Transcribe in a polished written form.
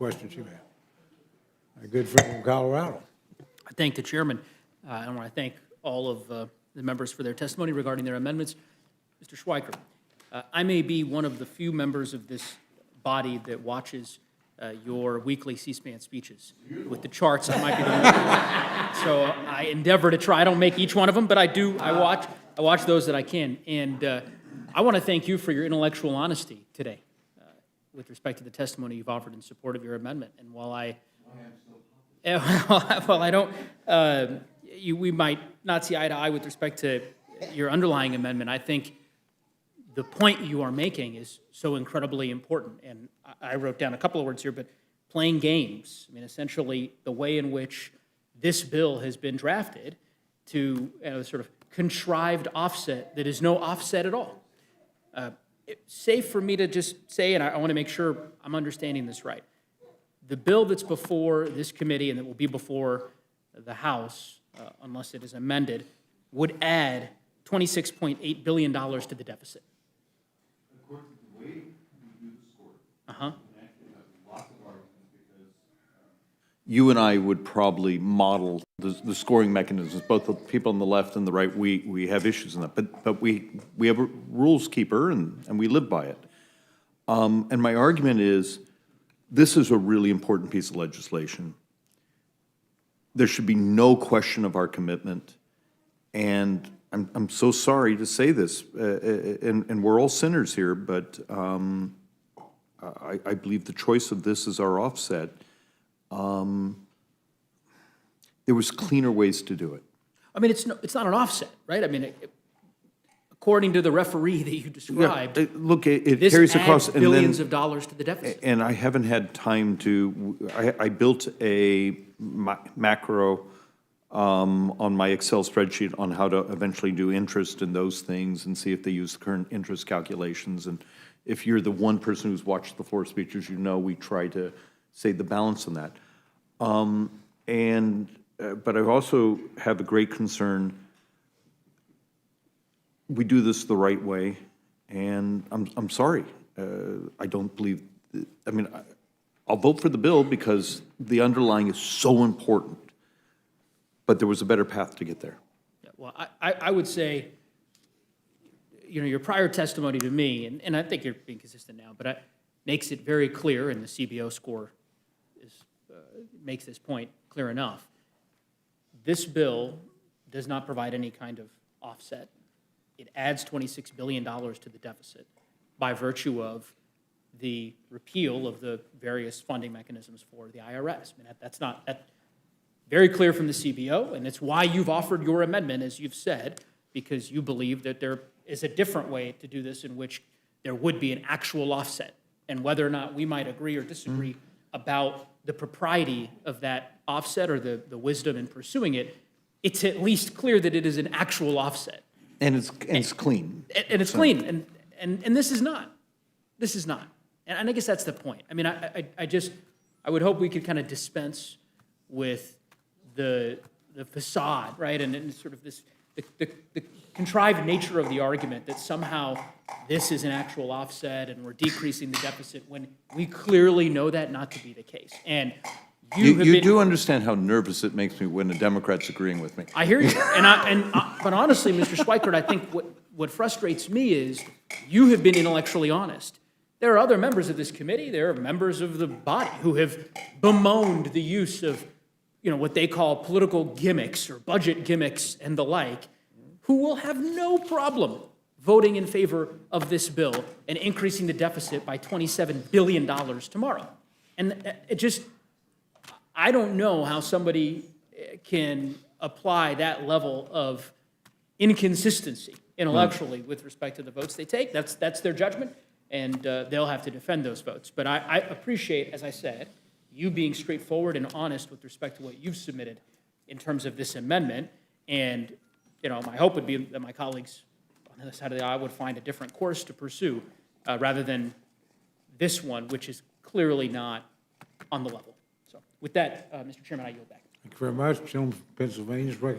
questions you have. A good friend from Colorado. I thank the chairman. I want to thank all of the members for their testimony regarding their amendments. Mr. Schweikert, I may be one of the few members of this body that watches your weekly C-SPAN speeches. With the charts, I might be the one. So I endeavor to try. I don't make each one of them, but I do. I watch those that I can. And I want to thank you for your intellectual honesty today with respect to the testimony you've offered in support of your amendment. And while I don't, we might not see eye to eye with respect to your underlying amendment, I think the point you are making is so incredibly important. And I wrote down a couple of words here, but playing games, I mean, essentially the way in which this bill has been drafted to sort of contrived offset that is no offset at all. It's safe for me to just say, and I want to make sure I'm understanding this right, the bill that's before this committee and that will be before the House, unless it is amended, would add $26.8 billion to the deficit. According to the way we do the score, Uh-huh. we actually have lots of arguments because you and I would probably model the scoring mechanisms, both the people on the left and the right, we have issues in that. But we have a rules keeper and we live by it. And my argument is, this is a really important piece of legislation. There should be no question of our commitment. And I'm so sorry to say this, and we're all sinners here, but I believe the choice of this as our offset, there was cleaner ways to do it. I mean, it's not an offset, right? I mean, according to the referee that you described, Look, it this carries adds across, and billions then, of dollars to the deficit. and I haven't had time to, I built a macro on my Excel spreadsheet on how to eventually do interest in those things and see if they use current interest calculations. And if you're the one person who's watched the floor speeches, you know we try to say the balance on that. But I also have a great concern. We do this the right way, and I'm sorry. I don't believe, I mean, I'll vote for the bill because the underlying is so important, but there was a better path to get there. Yeah, well, I would say, your prior testimony to me, and I think you're being consistent now, but it makes it very clear, and the CBO score makes this point clear enough. This bill does not provide any kind of offset. It adds $26 billion to the deficit by virtue of the repeal of the various funding mechanisms for the IRS. I mean, that's very clear from the CBO, and it's why you've offered your amendment, as you've said, because you believe that there is a different way to do this in which there would be an actual offset. And whether or not we might agree or disagree about the propriety of that offset or the wisdom in pursuing it, it's at least clear that it is an actual offset. And it's clean. And it's clean, and this is not. This is not. And I guess that's the point. I mean, I would hope we could kind of dispense with the facade, right? And sort of this, the contrived nature of the argument that somehow this is an actual offset and we're decreasing the deficit when we clearly know that not to be the case. And You do understand how nervous it makes me when the Democrats agreeing with me. I hear you, but honestly, Mr. Schweikert, I think what frustrates me is you have been intellectually honest. There are other members of this committee, there are members of the body who have bemoaned the use of, what they call political gimmicks or budget gimmicks and the like, who will have no problem voting in favor of this bill and increasing the deficit by $27 billion tomorrow. And I don't know how somebody can apply that level of inconsistency intellectually with respect to the votes they take. That's their judgment, and they'll have to defend those votes. But I appreciate, as I said, you being straightforward and honest with respect to what you've submitted in terms of this amendment. And my hope would be that my colleagues on the other side of the aisle would find a different course to pursue rather than this one, which is clearly not on the level. With that, Mr. Chairman, I yield back. Thank you very much. Gentleman from Pennsylvania is recognized.